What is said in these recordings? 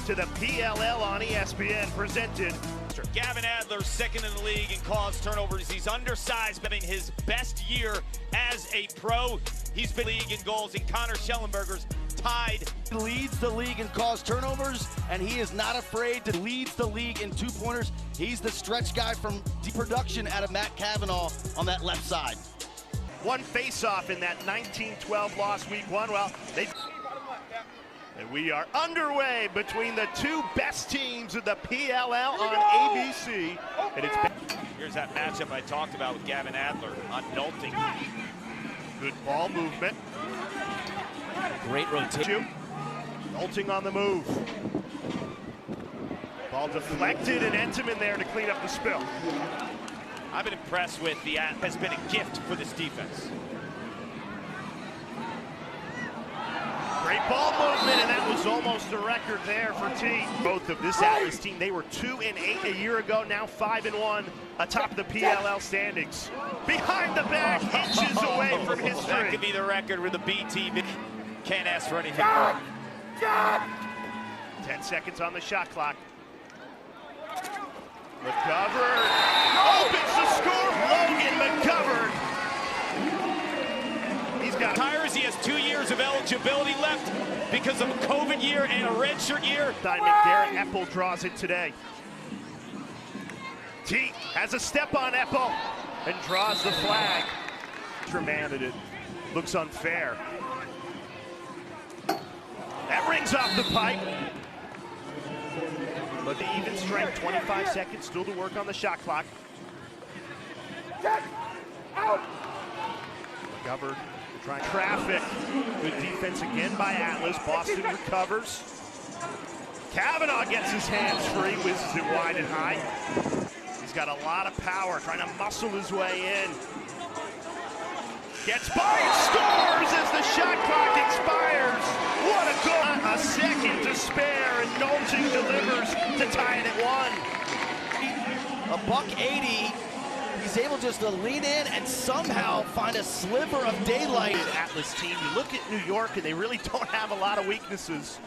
to the PLL on ESPN, presented. Gavin Adler, second in the league in caused turnovers. He's undersized, having his best year as a pro. He's been league in goals, and Connor Schellenberger's tied. He leads the league in caused turnovers, and he is not afraid to lead the league in two-pointers. He's the stretch guy from deep production out of Matt Cavanaugh on that left side. One face-off in that 19-12 loss week one. Well, and we are underway between the two best teams of the PLL on ABC. And here's that matchup I talked about with Gavin Adler on Nolting. Good ball movement. Great rotation. Nolting on the move. Ball deflected, and Entenmann there to clean up the spill. I've been impressed with the has been a gift for this defense. Great ball movement, and that was almost a record there for T. Both of this Atlas team, they were 2-8 a year ago, now 5-1 atop the PLL standings. Behind the back, inches away from history. That could be the record with the B team. Can't ask for anything more. 10 seconds on the shot clock. McGovern opens the score. Logan McGovern. He's got tires. He has 2 years of eligibility left because of a COVID year and a redshirt year. Darren Eppel draws it today. T has a step on Eppel and draws the flag. Demanded it. Looks unfair. That rings off the pipe. But the even strength, 25 seconds still to work on the shot clock. McGovern trying traffic. Good defense again by Atlas. Boston recovers. Cavanaugh gets his hands free, whizzes it wide and high. He's got a lot of power, trying to muscle his way in. Gets by and scores as the shot clock expires. What a goal! A second to spare, and Nolting delivers to tie it at 1. $180. He's able just to lean in and somehow find a sliver of daylight. Atlas team, you look at New York, and they really don't have a lot of weaknesses.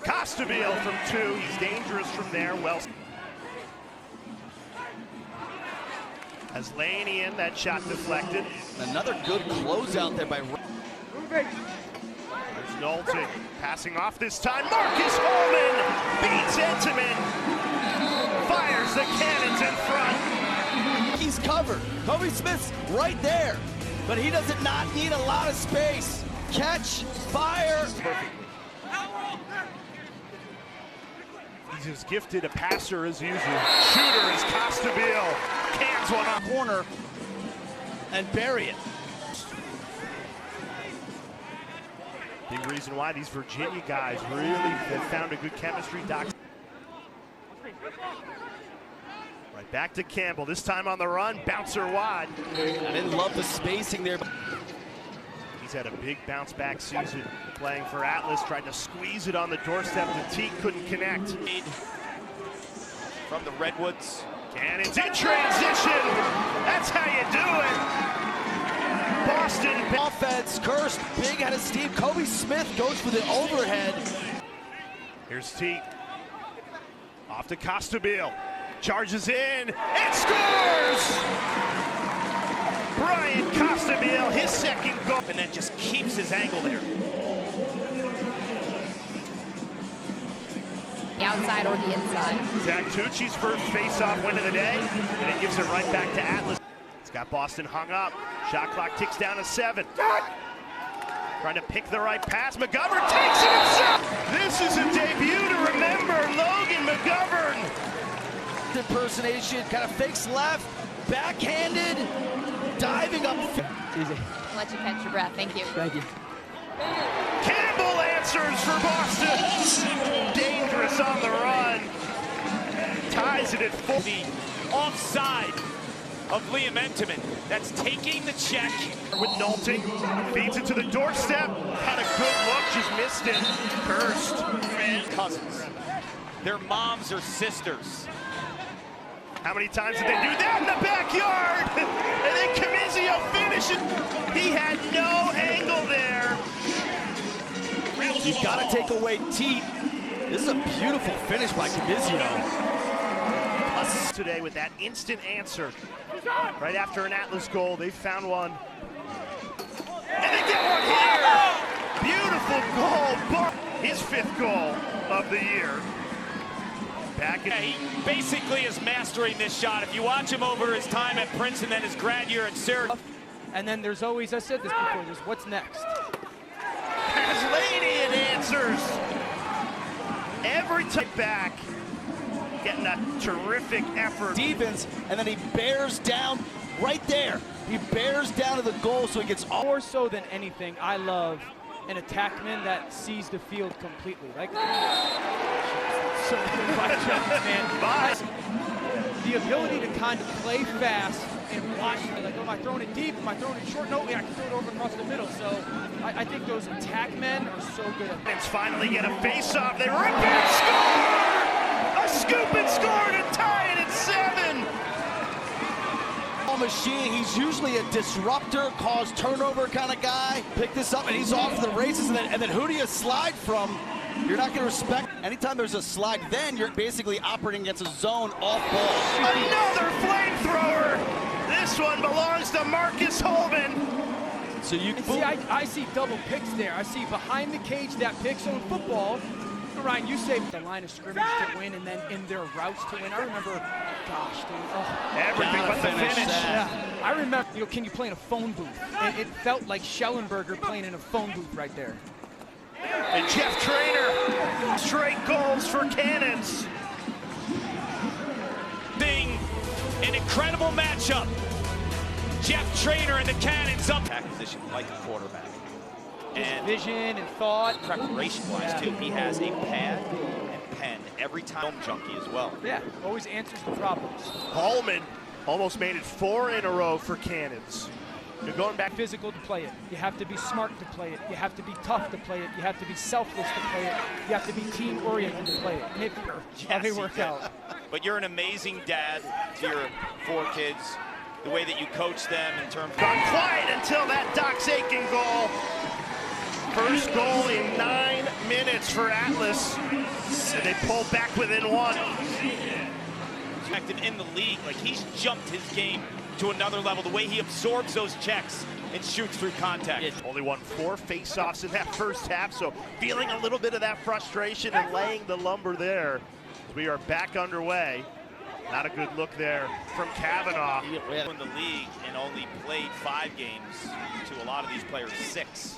Costabile from 2. He's dangerous from there. Well, as Lanian, that shot deflected. Another good closeout there by. There's Nolting passing off this time. Marcus Holman beats Entenmann. Fires the cannons in front. He's covered. Kobe Smith's right there, but he does not need a lot of space. Catch, fire. Perfect. He's as gifted a passer as usual. Shooter is Costabile. Cans one on corner and bury it. Big reason why these Virginia guys really have found a good chemistry. Doc. Right back to Campbell, this time on the run, bouncer wide. I didn't love the spacing there. He's had a big bounce back season playing for Atlas, tried to squeeze it on the doorstep. The T couldn't connect. From the Redwoods. Cannons in transition. That's how you do it. Boston. Offense cursed, big out of steam. Kobe Smith goes for the overhead. Here's T. Off to Costabile. Charges in and scores! Brian Costabile, his second goal. And then just keeps his angle there. The outside or the inside. Zach Tucci's first face-off win of the day, and it gives it right back to Atlas. It's got Boston hung up. Shot clock ticks down to 7. Trying to pick the right pass. McGovern takes it himself. This is a debut to remember. Logan McGovern. Impersonation, kind of fakes left, backhanded, diving up. Easy. Let you catch your breath. Thank you. Thank you. Campbell answers for Boston. Dangerous on the run. Ties it at 4. The offside of Liam Entenmann. That's taking the check. With Nolting. Feeds it to the doorstep. Had a good look, just missed it. Cursed. Cousins. Their moms are sisters. How many times did they do that in the backyard? And then Camizio finishes. He had no angle there. You've got to take away Teat. This is a beautiful finish by Cavizio. Today with that instant answer. Right after an Atlas goal, they found one. And they get one here! Beautiful goal. His 5th goal of the year. Back in He basically is mastering this shot. If you watch him over his time at Princeton, then his grad year at Syracuse. And then there's always, I said this before, there's what's next. Paslanian answers. Every time back. Getting a terrific effort. Stevens, and then he bears down right there. He bears down to the goal, so he gets all. More so than anything, I love an attackman that sees the field completely. Like, so man. The ability to kind of play fast and watch, like, oh, am I throwing it deep? Am I throwing it short? No, yeah, I can throw it over across the middle. So I think those attack men are so good at that. Finally get a face-off. They rip it, score! A scoop and score to tie it at 7. Machine. He's usually a disruptor, cause turnover kind of guy. Pick this up and he's off to the races. And then who do you slide from? You're not going to respect. Anytime there's a slide, then you're basically operating against a zone off ball. Another flamethrower. This one belongs to Marcus Holman. So you see, I see double picks there. I see behind the cage that pick. So in football, Ryan, you say the line of scrimmage to win, and then in their routes to win. I remember, gosh, dude, everything but the finish. Yeah, I remember. You know, can you play in a phone booth? It felt like Schellenberger playing in a phone booth right there. And Jeff Trainer, straight goals for Cannons. An incredible matchup. Jeff Trainer and the Cannons up. Position like a quarterback. And vision and thought. Preparation-wise, too. He has a pad and pen every time. Junkie as well. Yeah, always answers the problems. Holman almost made it 4 in a row for Cannons. You're going back. Physical to play it. You have to be smart to play it. You have to be tough to play it. You have to be selfless to play it. You have to be team-oriented to play it. And if you're, they work out. But you're an amazing dad to your 4 kids. The way that you coach them in terms of... Gone quiet until that Dox Aiken goal. First goal in 9 minutes for Atlas. And they pull back within 1. In the league, like, he's jumped his game to another level. The way he absorbs those checks and shoots through contact. Only won 4 face-offs in that first half, so feeling a little bit of that frustration and laying the lumber there. We are back underway. Not a good look there from Kavanaugh. In the league and only played 5 games, to a lot of these players 6.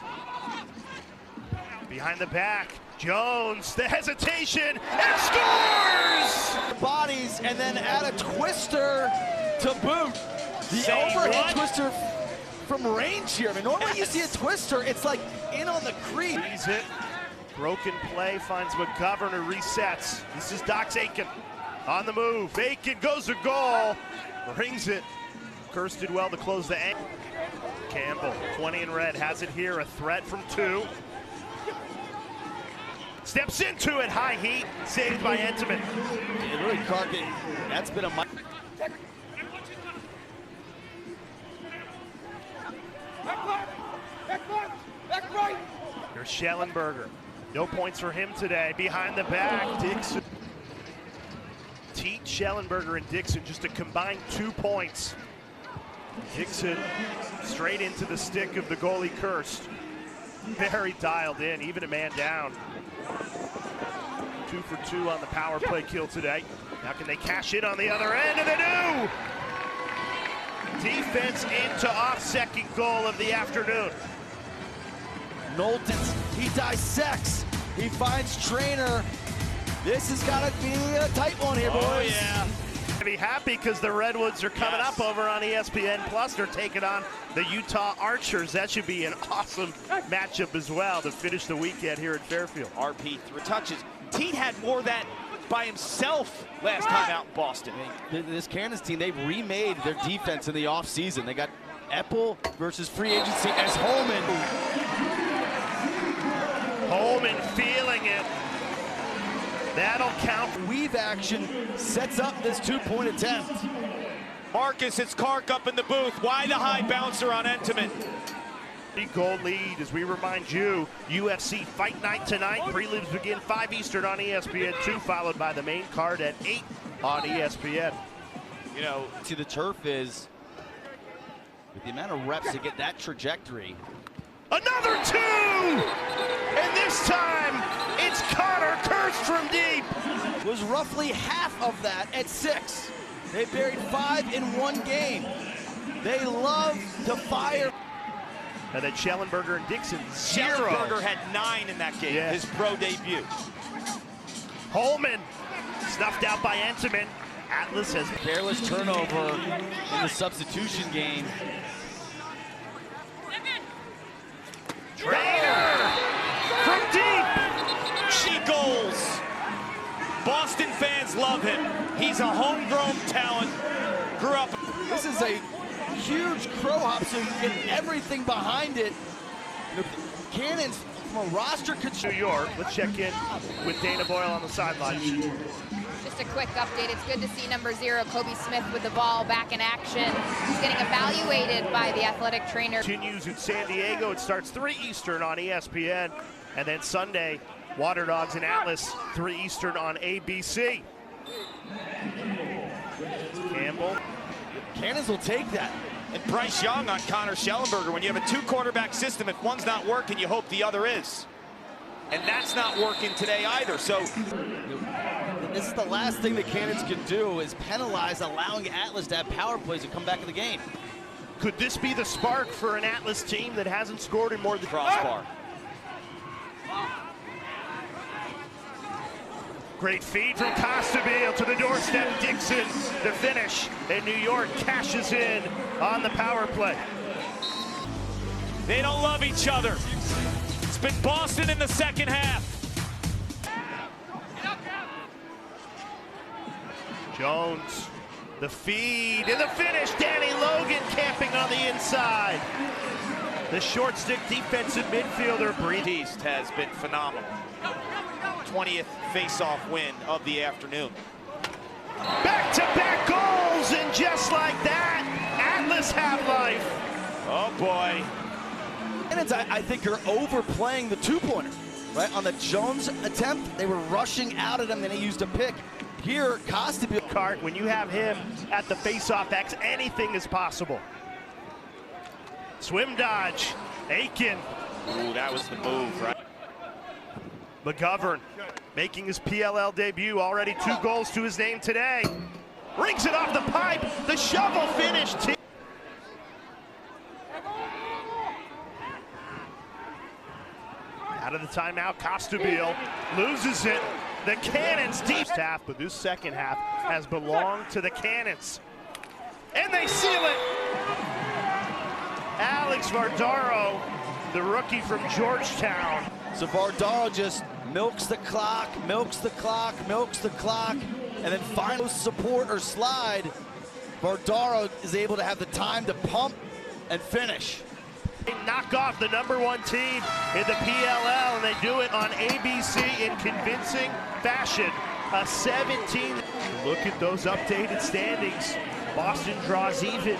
Behind the back, Jones, the hesitation, and scores! Bodies, and then add a twister to boot. The overhead twister from range here. I mean, normally you see a twister, it's like in on the crease. He's hit. Broken play, finds McGovern, who resets. This is Dox Aiken on the move. Aiken goes to goal, rings it. Kirst did well to close the angle. Campbell, 20 in red, has it here, a threat from 2. Steps into it, high heat, saved by Entenmann. Yeah, really, Cargan, that's been a... Back right. Here's Schellenberger. No points for him today. Behind the back, Dixon. Teat, Schellenberger, and Dixon just a combined 2 points. Dixon straight into the stick of the goalie Kirst. Very dialed in, even a man down. 2 for 2 on the power play kill today. Now can they cash in on the other end? And they do! Defense into off, second goal of the afternoon. Knowlton, he dissects. He finds Trainer. This has got to be a tight one here, boys. Oh, yeah. Be happy because the Redwoods are coming up over on ESPN Plus. They're taking on the Utah Archers. That should be an awesome matchup as well to finish the weekend here at Fairfield. RP 3 touches. Teat had more of that by himself last time out in Boston. This Cannons team, they've remade their defense in the offseason. They got Epple versus free agency as Holman. Holman feeling it. That'll count. Weave action sets up this 2-point attempt. Marcus, it's Clark up in the booth. Why the high bouncer on Entenmann? Goal lead as we remind you, UFC Fight Night tonight. Prelims begin 5 Eastern on ESPN2, followed by the main card at 8 on ESPN. You know, to the turf is, with the amount of reps to get that trajectory. Another 2! And this time, it's Connor Kirst from deep. Was roughly half of that at 6. They buried 5 in one game. They love to fire. And then Schellenberger and Dixon, 0. Schellenberger had 9 in that game, his pro debut. Holman, snuffed out by Entenmann. Atlas has careless turnover in the substitution game. Trainer from deep. She goals. Boston fans love him. He's a homegrown talent. Grew up. This is a huge crow hop, so you get everything behind it. The Cannons from a roster could. New York. Let's check in with Dana Boyle on the sideline. Just a quick update. It's good to see number 0, Kobe Smith, with the ball back in action. He's getting evaluated by the athletic trainer. Continues in San Diego. It starts 3 Eastern on ESPN. And then Sunday, Water Dogs and Atlas, 3 Eastern on ABC. Campbell. Cannons will take that. And Bryce Young on Connor Schellenberger. When you have a 2-quarterback system, if one's not working, you hope the other is. And that's not working today either. So this is the last thing the Cannons can do, is penalize allowing Atlas to have power plays and come back in the game. Could this be the spark for an Atlas team that hasn't scored in more than crossbar? Great feed from Costabile to the doorstep. Dixon, the finish. And New York cashes in on the power play. They don't love each other. It's been Boston in the second half. Jones, the feed and the finish. Danny Logan camping on the inside. The short stick defensive midfielder breathes. East has been phenomenal. 20th face-off win of the afternoon. Back-to-back goals, and just like that, Atlas have life. Oh boy. Cannons, I think, are overplaying the 2-pointer. Right on the Jones attempt, they were rushing out at him, then he used a pick. Here, Costabile. Cart, when you have him at the face-off X, anything is possible. Swim dodge, Aiken. Ooh, that was the move, right? McGovern making his PLL debut, already 2 goals to his name today. Rings it off the pipe, the shovel finish. Out of the timeout, Costabile loses it. The Cannons deep half, but this second half has belonged to the Cannons. And they seal it. Alex Vardaro, the rookie from Georgetown. So Vardaro just milks the clock, milks the clock, milks the clock, and then finally support or slide. Vardaro is able to have the time to pump and finish. They knock off the #1 team in the PLL, and they do it on ABC in convincing fashion. A 17. Look at those updated standings. Boston draws even